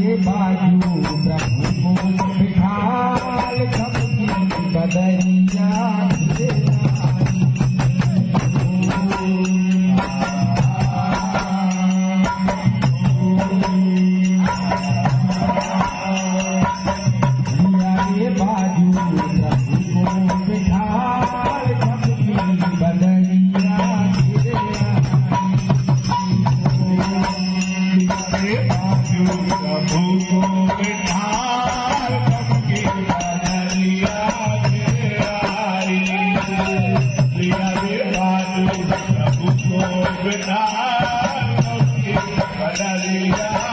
रे बाजू प्रभु को बिठाल सबकी बदरिया रे बाजू प्रभु को बिठाल सबकी बदरिया प्रभु को बिठाल सबकी बदरिया आई। रे बाजू प्रभु को बिठाल सबकी बदरिया